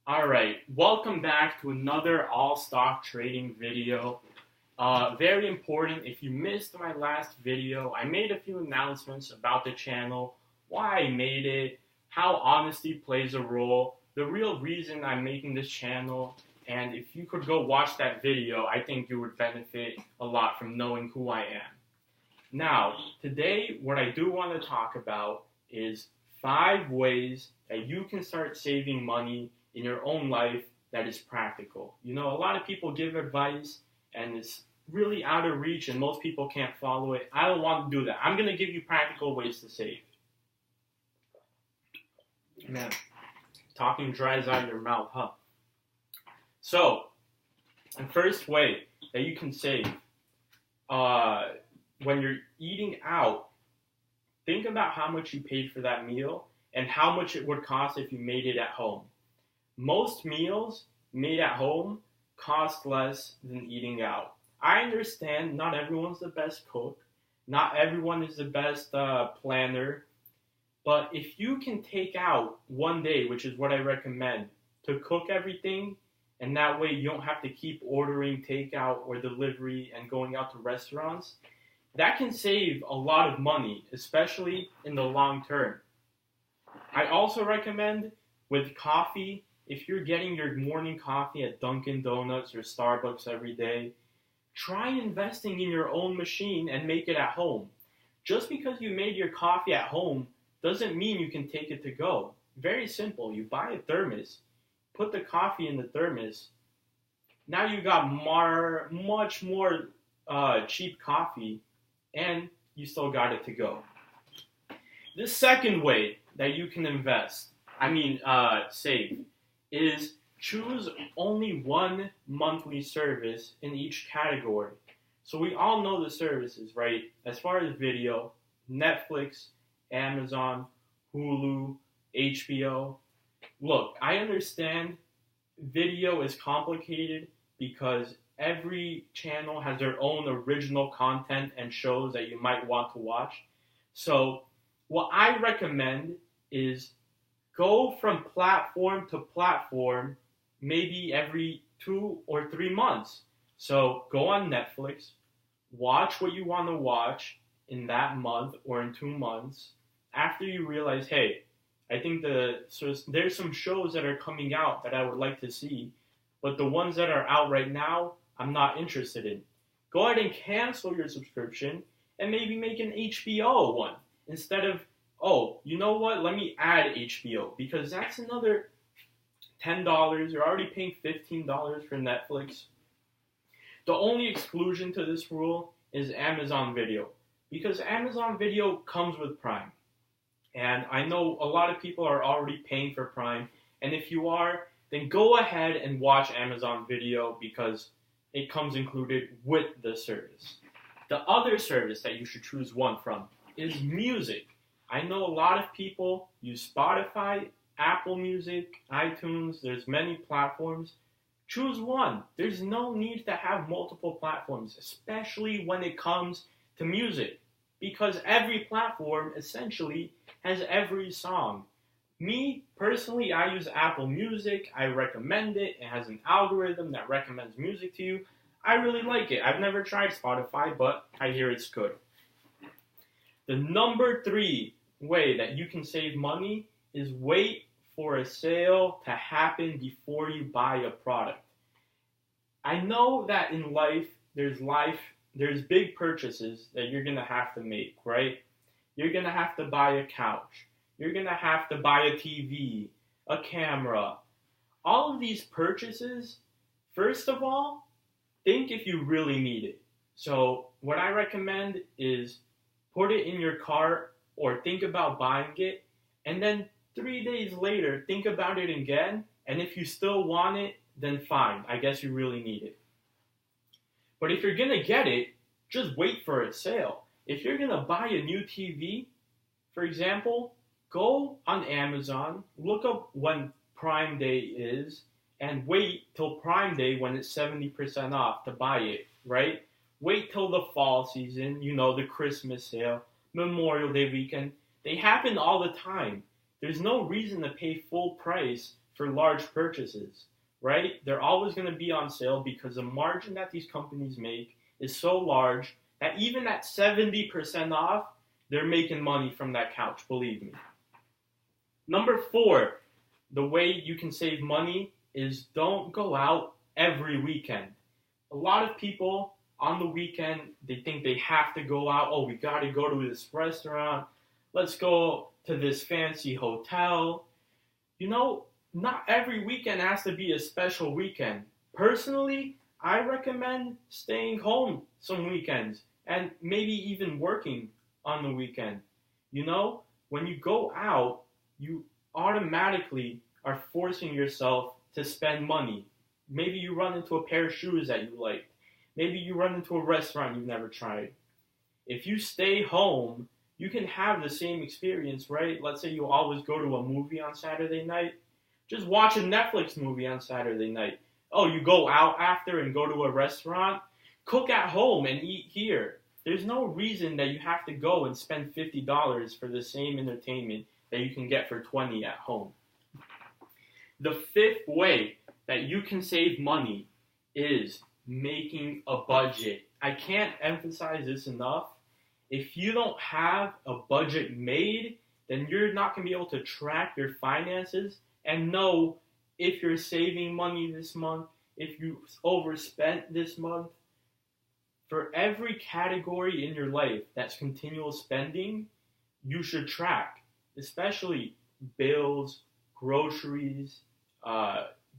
Alright, welcome back to another all stock trading video. Very important, if you missed my last video, I made a few announcements about the channel, why I made it, how honesty plays a role, the real reason I'm making this channel, and if you could go watch that video, I think you would benefit a lot from knowing who I am. Now, today, what I do want to talk about is 5 ways that you can start saving money in your own life that is practical. You know, a lot of people give advice and it's really out of reach and most people can't follow it. I don't want to do that. I'm going to give you practical ways to save. Man, talking dries out your mouth, huh? So, the first way that you can save, when you're eating out, think about how much you paid for that meal and how much it would cost if you made it at home. Most meals made at home cost less than eating out. I understand not everyone's the best cook, not everyone is the best planner, but if you can take out one day, which is what I recommend, to cook everything, and that way you don't have to keep ordering takeout or delivery and going out to restaurants, that can save a lot of money, especially in the long term. I also recommend with coffee, if you're getting your morning coffee at Dunkin' Donuts or Starbucks every day, try investing in your own machine and make it at home. Just because you made your coffee at home doesn't mean you can take it to go. Very simple. You buy a thermos, put the coffee in the thermos. Now you got much more cheap coffee, and you still got it to go. The second way that you can save, is choose only one monthly service in each category. So we all know the services, right? As far as video, Netflix, Amazon, Hulu, HBO. Look, I understand video is complicated because every channel has their own original content and shows that you might want to watch. So what I recommend is go from platform to platform maybe every 2 or 3 months. So go on Netflix, watch what you want to watch in that month or in 2 months. After you realize, hey, I think there's some shows that are coming out that I would like to see, but the ones that are out right now, I'm not interested in. Go ahead and cancel your subscription and maybe make an HBO one instead of, oh, you know what? Let me add HBO because that's another $10. You're already paying $15 for Netflix. The only exclusion to this rule is Amazon Video because Amazon Video comes with Prime. And I know a lot of people are already paying for Prime. And if you are, then go ahead and watch Amazon Video because it comes included with the service. The other service that you should choose one from is music. I know a lot of people use Spotify, Apple Music, iTunes. There's many platforms. Choose one. There's no need to have multiple platforms, especially when it comes to music, because every platform essentially has every song. Me, personally, I use Apple Music. I recommend it. It has an algorithm that recommends music to you. I really like it. I've never tried Spotify, but I hear it's good. The number 3 way that you can save money is wait for a sale to happen before you buy a product. I know that in life, there's big purchases that you're going to have to make, right? You're going to have to buy a couch. You're going to have to buy a TV, a camera. All of these purchases, first of all, think if you really need it. So what I recommend is put it in your cart or think about buying it, and then 3 days later, think about it again, and if you still want it, then fine, I guess you really need it. But if you're going to get it, just wait for a sale. If you're going to buy a new TV, for example, go on Amazon, look up when Prime Day is, and wait till Prime Day when it's 70% off to buy it, right? Wait till the fall season, the Christmas sale, Memorial Day weekend. They happen all the time. There's no reason to pay full price for large purchases, right? They're always going to be on sale because the margin that these companies make is so large that even at 70% off, they're making money from that couch, believe me. Number 4, the way you can save money is don't go out every weekend. A lot of people on the weekend, they think they have to go out. Oh, we got to go to this restaurant. Let's go to this fancy hotel. You know, not every weekend has to be a special weekend. Personally, I recommend staying home some weekends and maybe even working on the weekend. You know, when you go out, you automatically are forcing yourself to spend money. Maybe you run into a pair of shoes that you like. Maybe you run into a restaurant you've never tried. If you stay home, you can have the same experience, right? Let's say you always go to a movie on Saturday night. Just watch a Netflix movie on Saturday night. Oh, you go out after and go to a restaurant? Cook at home and eat here. There's no reason that you have to go and spend $50 for the same entertainment that you can get for $20 at home. The 5th way that you can save money is making a budget. I can't emphasize this enough. If you don't have a budget made, then you're not going to be able to track your finances and know if you're saving money this month, if you overspent this month. For every category in your life that's continual spending, you should track, especially bills, groceries,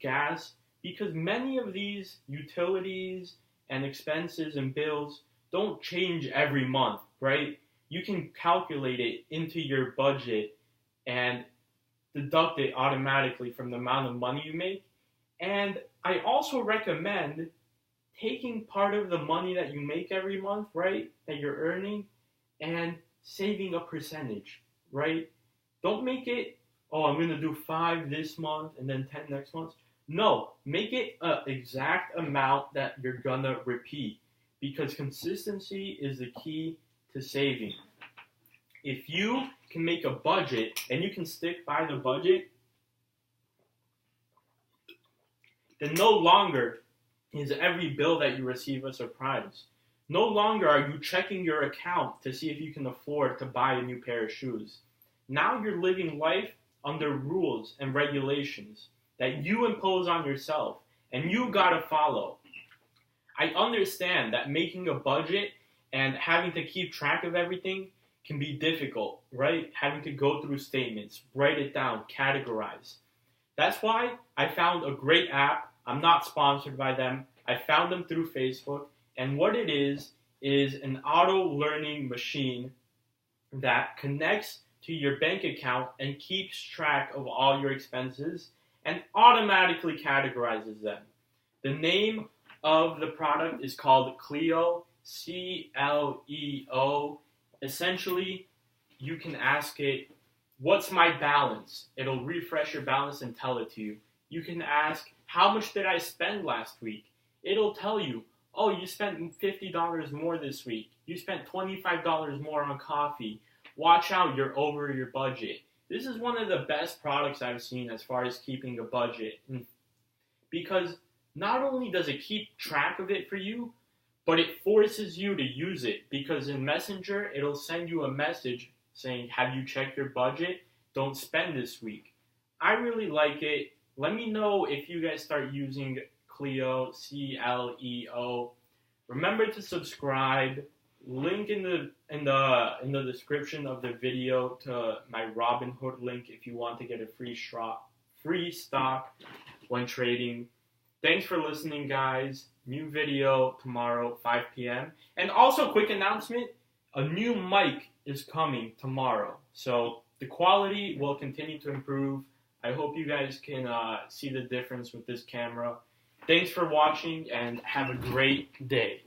gas, because many of these utilities and expenses and bills don't change every month, right? You can calculate it into your budget and deduct it automatically from the amount of money you make. And I also recommend taking part of the money that you make every month, right, that you're earning, and saving a percentage, right? Don't make it, oh, I'm going to do 5 this month and then 10 next month. No, make it an exact amount that you're going to repeat, because consistency is the key to saving. If you can make a budget and you can stick by the budget, then no longer is every bill that you receive a surprise. No longer are you checking your account to see if you can afford to buy a new pair of shoes. Now you're living life under rules and regulations that you impose on yourself, and you gotta follow. I understand that making a budget and having to keep track of everything can be difficult, right? Having to go through statements, write it down, categorize. That's why I found a great app. I'm not sponsored by them. I found them through Facebook, and what it is an auto-learning machine that connects to your bank account and keeps track of all your expenses and automatically categorizes them. The name of the product is called Cleo, C-L-E-O. Essentially, you can ask it, what's my balance? It'll refresh your balance and tell it to you. You can ask, how much did I spend last week? It'll tell you, oh, you spent $50 more this week. You spent $25 more on coffee. Watch out, you're over your budget. This is one of the best products I've seen as far as keeping a budget. Because not only does it keep track of it for you, but it forces you to use it. Because in Messenger, it'll send you a message saying, have you checked your budget? Don't spend this week. I really like it. Let me know if you guys start using Cleo, C-L-E-O. Remember to subscribe. Link in the description of the video to my Robinhood link if you want to get a free stock when trading. Thanks for listening, guys. New video tomorrow, 5 p.m. And also, quick announcement, a new mic is coming tomorrow. So the quality will continue to improve. I hope you guys can see the difference with this camera. Thanks for watching and have a great day.